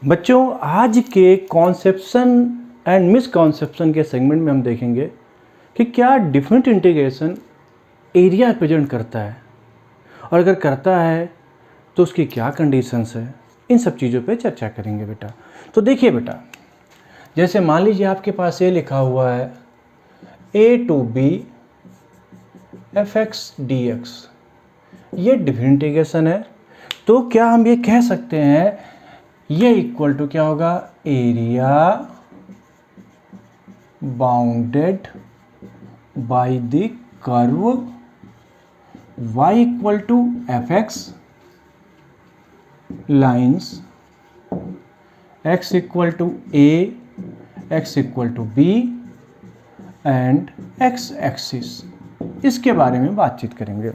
बच्चों आज के कॉन्सेप्शन एंड मिसकॉन्सेप्शन के सेगमेंट में हम देखेंगे कि क्या डिफरेंट इंटीग्रेशन एरिया रिप्रेजेंट करता है और अगर करता है तो उसकी क्या कंडीशंस है, इन सब चीज़ों पे चर्चा करेंगे बेटा। तो देखिए बेटा, जैसे मान लीजिए आपके पास ये लिखा हुआ है a to b fx dx, ये डिफरेंट इंटीग्रेशन है। तो क्या हम ये कह सकते हैं ये इक्वल टू क्या होगा, area bounded by the curve y equal to fx lines x equal to a, x equal to b and x axis. इसके बारे में बातचीत करेंगे।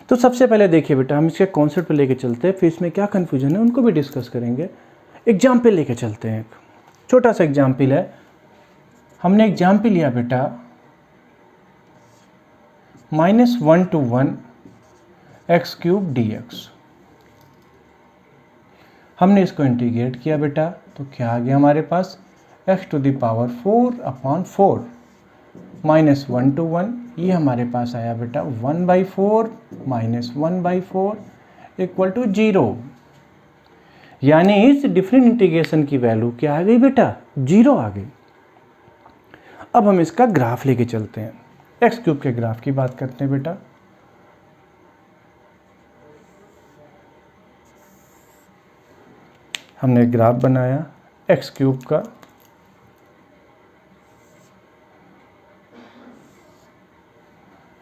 तो सबसे पहले देखिए बेटा, हम इसके कॉन्सेप्ट पे लेके चलते हैं, फिर इसमें क्या कन्फ्यूजन है उनको भी डिस्कस करेंगे। एग्जाम्पल लेके चलते हैं। एक छोटा सा एग्जाम्पल है। हमने एग्जाम्पल लिया बेटा -1 to 1 x³ dx। हमने इसको इंटीग्रेट किया बेटा, तो क्या आ गया हमारे पास, x⁴/4 -1 to 1, ये हमारे पास आया बेटा 1/4 -1/4 इक्वल टू 0। यानी इस डिफरेंट इंटीग्रेशन की वैल्यू क्या आ गई बेटा, 0 आ गई। अब हम इसका ग्राफ लेके चलते हैं, x³ के ग्राफ की बात करते हैं बेटा। हमने ग्राफ बनाया x³ का,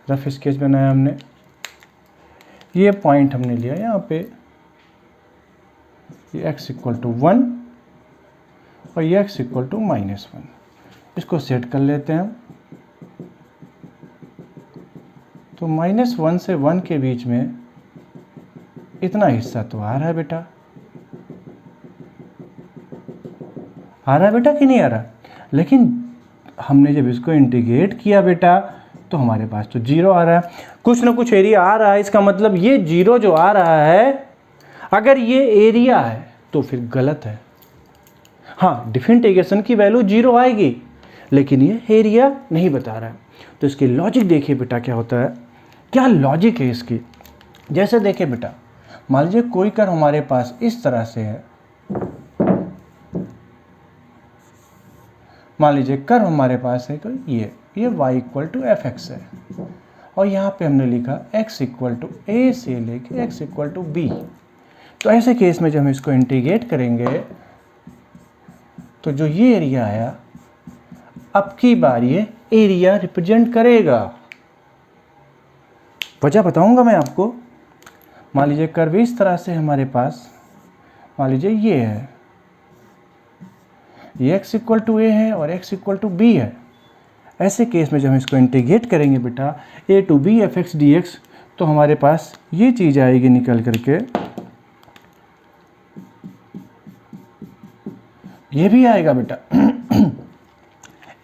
रफ स्केच बनाया हमने। ये पॉइंट हमने लिया यहाँ पे, ये x इक्वल टू 1 और ये x इक्वल टू -1। इसको सेट कर लेते हैं हम। तो -1 से 1 के बीच में इतना हिस्सा तो आ रहा है बेटा, आ रहा है बेटा कि नहीं आ रहा। लेकिन हमने जब इसको इंटीग्रेट किया बेटा तो हमारे पास तो 0 आ रहा है। कुछ ना कुछ एरिया आ रहा है, इसका मतलब ये 0 जो आ रहा है, अगर ये एरिया है तो फिर गलत है। हाँ, डिफरेंट इंटीग्रेशन की वैल्यू 0 आएगी, लेकिन ये एरिया नहीं बता रहा है। तो इसकी लॉजिक देखिए बेटा क्या होता है, क्या लॉजिक है इसकी। जैसे देखिए बेटा, मान लीजिए कोई कर्व हमारे पास इस तरह से है, मान लीजिए कर्व हमारे पास है कोई ये y इक्वल टू fx है, और यहाँ पे हमने लिखा x इक्वल टू a से लेके x इक्वल टू b। तो ऐसे केस में जब हम इसको इंटीग्रेट करेंगे तो जो ये एरिया आया, अब की बार ये एरिया रिप्रेजेंट करेगा। वजह बताऊंगा मैं आपको। मान लीजिए कर्व इस तरह से हमारे पास, मान लीजिए ये है, ये x इक्वल टू a है और x इक्वल टू b है। ऐसे केस में जब हम इसको इंटीग्रेट करेंगे बेटा a to b fx dx, तो हमारे पास ये चीज़ आएगी निकल करके, ये भी आएगा बेटा।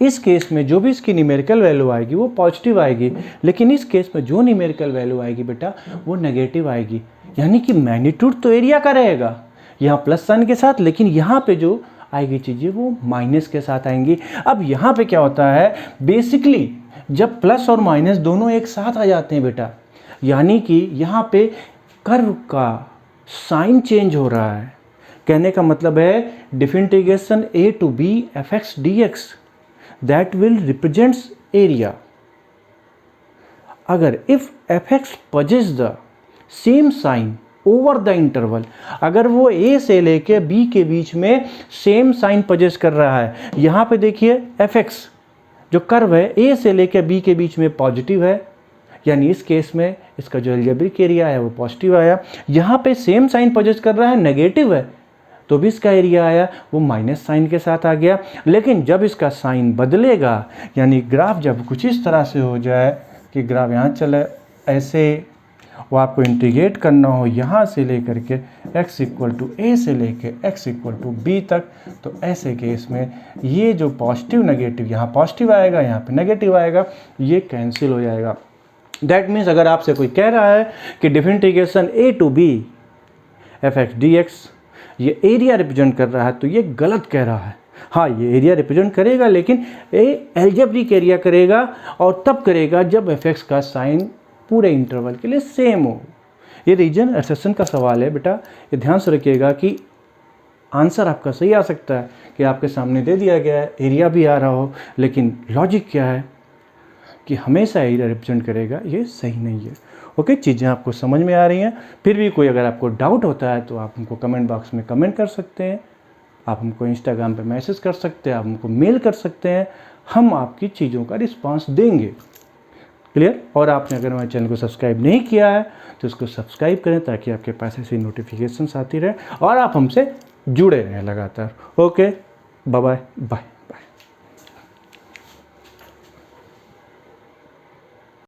इस केस में जो भी इसकी न्यूमेरिकल वैल्यू आएगी वो पॉजिटिव आएगी, लेकिन इस केस में जो न्यूमेरिकल वैल्यू आएगी बेटा वो नेगेटिव आएगी। यानी कि मैग्नीट्यूड तो एरिया का रहेगा यहाँ प्लस साइन के साथ, लेकिन यहाँ पे जो आएगी चीज़ें वो माइनस के साथ आएंगी। अब यहाँ पे क्या होता है, बेसिकली जब प्लस और माइनस दोनों एक साथ आ जाते हैं बेटा, यानी कि यहाँ पे कर्व का साइन चेंज हो रहा है। कहने का मतलब है different integration a to b fx dx that will represents area। अगर if fx possesses the same sign over the interval, अगर वो a से लेके b के बीच में सेम साइन पजेस कर रहा है, यहाँ पे देखिए fx जो कर्व है a से लेके b के बीच में पॉजिटिव है, यानी इस केस में इसका जो अलजेब्रिक एरिया है वो पॉजिटिव आया। यहाँ पे सेम साइन पजेस कर रहा है, नेगेटिव है, तो भी इसका एरिया आया वो माइनस साइन के साथ आ गया। लेकिन जब इसका साइन बदलेगा, यानी ग्राफ जब कुछ इस तरह से हो जाए कि ग्राफ यहाँ चले ऐसे, वो आपको इंटीग्रेट करना हो यहाँ से लेकर के x इक्वल टू a से लेके x इक्वल टू b तक, तो ऐसे केस में ये जो पॉजिटिव नेगेटिव, यहाँ पॉजिटिव आएगा यहाँ पे नेगेटिव आएगा, ये कैंसिल हो जाएगा। दैट मीन्स अगर आपसे कोई कह रहा है कि different integration a to b fx dx ये एरिया रिप्रेजेंट कर रहा है तो ये गलत कह रहा है। हाँ, ये एरिया रिप्रेजेंट करेगा लेकिन ये एल्जेब्रिक एरिया करेगा और तब करेगा जब एफ का साइन पूरे इंटरवल के लिए सेम हो। ये रीजन एक्सेप्शन का सवाल है बेटा, ये ध्यान से रखिएगा कि आंसर आपका सही आ सकता है कि आपके सामने दे दिया गया है, एरिया भी आ रहा हो, लेकिन लॉजिक क्या है कि हमेशा एरिया रिप्रेजेंट करेगा, ये सही नहीं है। ओके, चीज़ें आपको समझ में आ रही हैं? फिर भी कोई अगर आपको डाउट होता है तो आप हमको कमेंट बॉक्स में कमेंट कर सकते हैं, आप हमको इंस्टाग्राम पे मैसेज कर सकते हैं, आप हमको मेल कर सकते हैं, हम आपकी चीज़ों का रिस्पांस देंगे। क्लियर? और आपने अगर हमारे चैनल को सब्सक्राइब नहीं किया है तो इसको सब्सक्राइब करें ताकि आपके पास ऐसी नोटिफिकेशंस आती रहे और आप हमसे जुड़े रहें लगातार। Okay, bye bye.